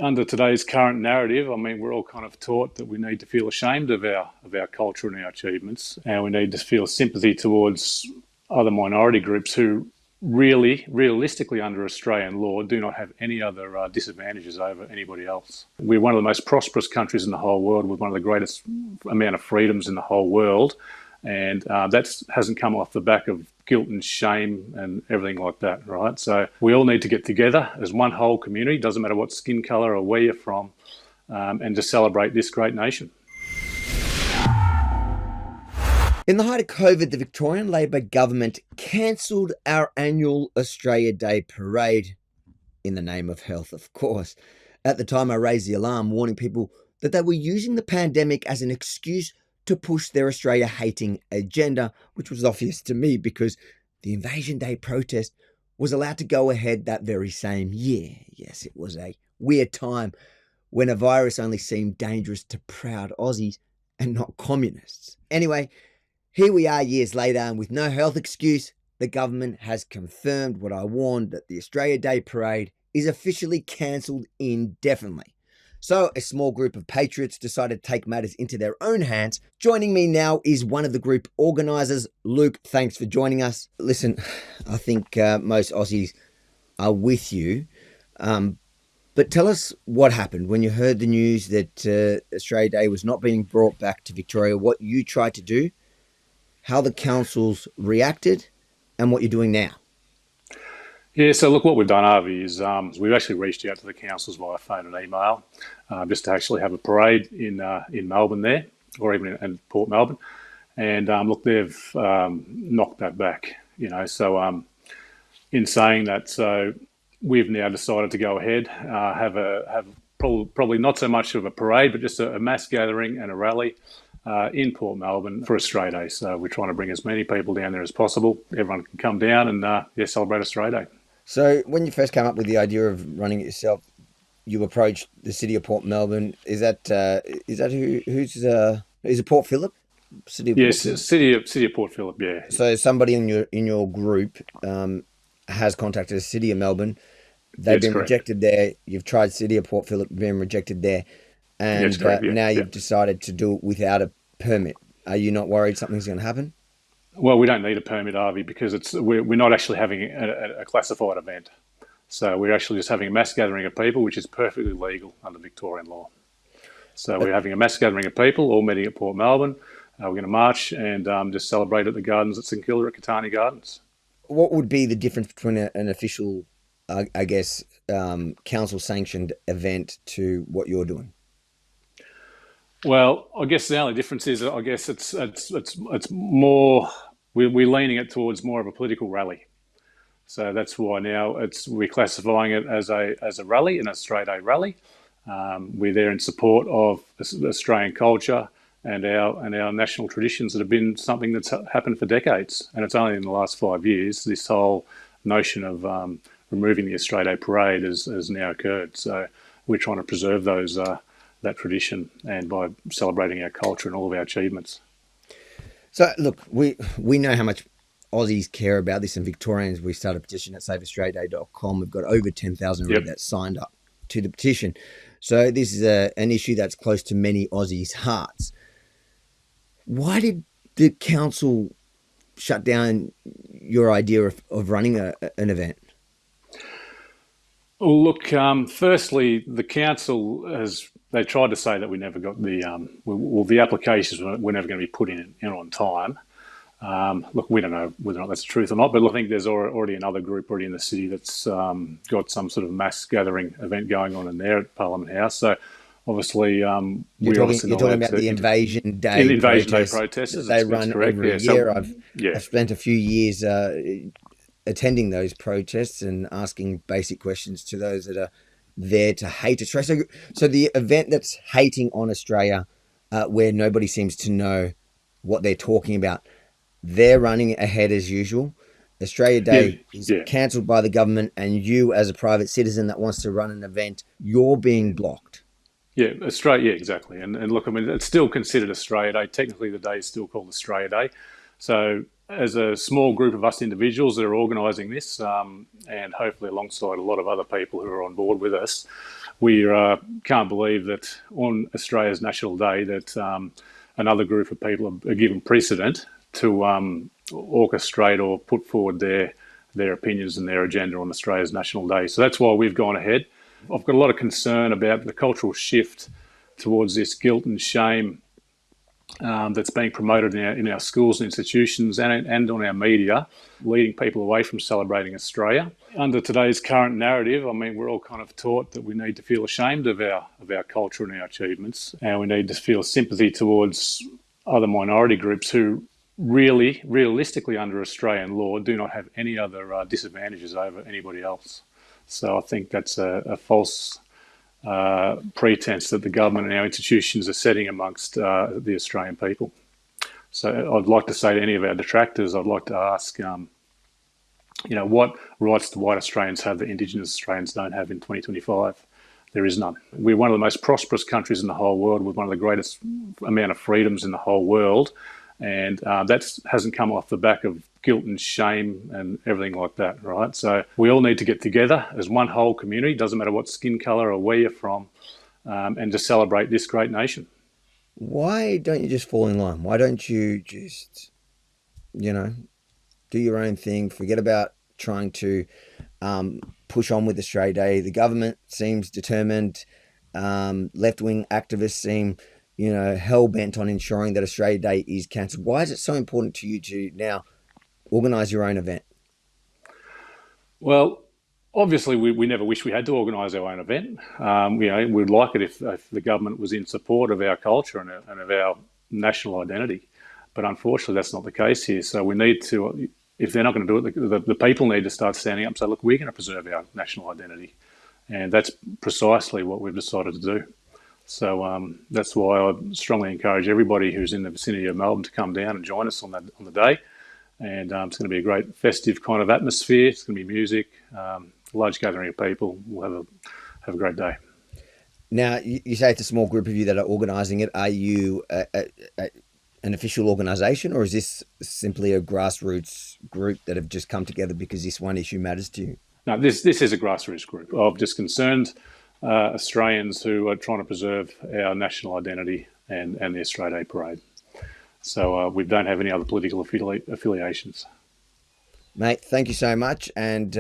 Under today's current narrative, I mean, we're all kind of taught that we need to feel ashamed of our culture and our achievements, and we need to feel sympathy towards other minority groups who really, realistically, under Australian law, do not have any other disadvantages over anybody else. We're one of the most prosperous countries in the whole world, with one of the greatest amount of freedoms in the whole world, and that hasn't come off the back of guilt and shame and everything like that, right? So we all need to get together as one whole community, doesn't matter what skin colour or where you're from, and to celebrate this great nation. In the height of COVID, the Victorian Labor government cancelled our annual Australia Day parade, in the name of health, of course. At the time, I raised the alarm, warning people that they were using the pandemic as an excuse to push their Australia-hating agenda, which was obvious to me because the Invasion Day protest was allowed to go ahead that very same year. Yes, it was a weird time when a virus only seemed dangerous to proud Aussies and not communists. Anyway, here we are years later, and with no health excuse, the government has confirmed what I warned, that the Australia Day parade is officially cancelled indefinitely. So a small group of patriots decided to take matters into their own hands. Joining me now is one of the group organisers, Luke. Thanks for joining us. Listen, I think most Aussies are with you, but tell us what happened when you heard the news that Australia Day was not being brought back to Victoria, what you tried to do, how the councils reacted, and what you're doing now. Yeah, so look, what we've done, Avi, is we've actually reached out to the councils via phone and email, just to actually have a parade in Melbourne there, or even in Port Melbourne. And look, they've knocked that back, So in saying that, so we've now decided to go ahead, have probably not so much of a parade, but just a mass gathering and a rally in Port Melbourne for Australia Day. So we're trying to bring as many people down there as possible. Everyone can come down and celebrate Australia Day. So when you first came up with the idea of running it yourself, you approached the city of Port Melbourne. Is that who's is it Port Phillip? Yes, city of Port Phillip. Yeah. So somebody in your group has contacted the city of Melbourne. They've been rejected there. You've tried city of Port Phillip, been rejected there, and now you've decided to do it without a permit. Are you not worried something's going to happen? Well, we don't need a permit, Harvey, because we're not actually having a classified event. So we're actually just having a mass gathering of people, which is perfectly legal under Victorian law. So we're having a mass gathering of people, all meeting at Port Melbourne. We're going to march and just celebrate at the gardens at St Kilda at Catani Gardens. What would be the difference between an official, council-sanctioned event to what you're doing? Well, I guess the only difference is, I guess it's more, we're leaning it towards more of a political rally. So that's why now we're classifying it as a rally, an Australia Day rally. We're there in support of Australian culture and our national traditions that have been something that's happened for decades. And it's only in the last 5 years this whole notion of removing the Australia Day parade has now occurred. So we're trying to preserve that tradition, and by celebrating our culture and all of our achievements. So look, we know how much Aussies care about this, and Victorians. We started a petition at saveaustraliaday.com. We've got over 10,000 that signed up to the petition. So this is an issue that's close to many Aussies' hearts. Why did the council shut down your idea of running an event? Well, look, firstly, the council they tried to say that we never got the applications were never going to be put in on time. Look, we don't know whether or not that's the truth or not, but I think there's already another group already in the city that's got some sort of mass gathering event going on in there at Parliament House. So obviously, you're talking about the Invasion Day protests. They run every year. I've spent a few years attending those protests and asking basic questions to those that are there to hate Australia. So the event that's hating on Australia, where nobody seems to know what they're talking about, they're running ahead as usual. Australia Day is cancelled by the government, and you, as a private citizen that wants to run an event, you're being blocked. Yeah, Australia. Yeah, exactly. And look, I mean, it's still considered Australia Day. Technically, the day is still called Australia Day. So as a small group of us individuals that are organising this, and hopefully alongside a lot of other people who are on board with us, We can't believe that on Australia's National Day that another group of people are given precedent to orchestrate or put forward their opinions and their agenda on Australia's National Day. So that's why we've gone ahead. I've got a lot of concern about the cultural shift towards this guilt and shame that's being promoted in our schools and institutions and on our media, leading people away from celebrating Australia. Under today's current narrative, I mean, we're all kind of taught that we need to feel ashamed of our culture and our achievements, and we need to feel sympathy towards other minority groups who really, realistically, under Australian law, do not have any other disadvantages over anybody else. So I think that's a false pretense that the government and our institutions are setting amongst the Australian people. So I'd like to say to any of our detractors, I'd like to ask, what rights do white Australians have that Indigenous Australians don't have in 2025? There is none. We're one of the most prosperous countries in the whole world with one of the greatest amount of freedoms in the whole world. And that hasn't come off the back of guilt and shame and everything like that, right? So we all need to get together as one whole community, doesn't matter what skin colour or where you're from, and to celebrate this great nation. Why don't you just fall in line? Why don't you just, do your own thing, forget about trying to push on with Australia Day? The government seems determined. Left-wing activists seem hell-bent on ensuring that Australia Day is cancelled. Why is it so important to you to now organise your own event? Well, obviously, we never wish we had to organise our own event. We'd like it if the government was in support of our culture and of our national identity. But unfortunately, that's not the case here. So we need to, if they're not going to do it, the people need to start standing up and say, look, we're going to preserve our national identity. And that's precisely what we've decided to do. So that's why I strongly encourage everybody who's in the vicinity of Melbourne to come down and join us on the day. And it's going to be a great festive kind of atmosphere. It's going to be music, a large gathering of people. We'll have a great day. Now, you say it's a small group of you that are organising it. Are you an official organisation, or is this simply a grassroots group that have just come together because this one issue matters to you? No, this is a grassroots group of just concerned Australians who are trying to preserve our national identity and the Australia Day Parade. So we don't have any other political affiliations. Mate, thank you so much, and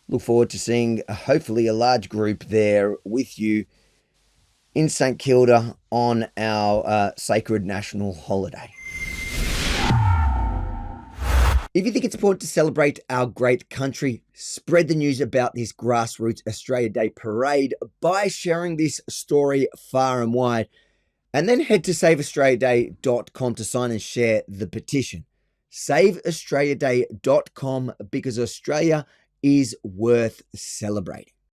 look forward to seeing hopefully a large group there with you in St Kilda on our sacred national holiday. If you think it's important to celebrate our great country, spread the news about this grassroots Australia Day Parade by sharing this story far and wide. And then head to saveaustraliaday.com to sign and share the petition. Saveaustraliaday.com, because Australia is worth celebrating.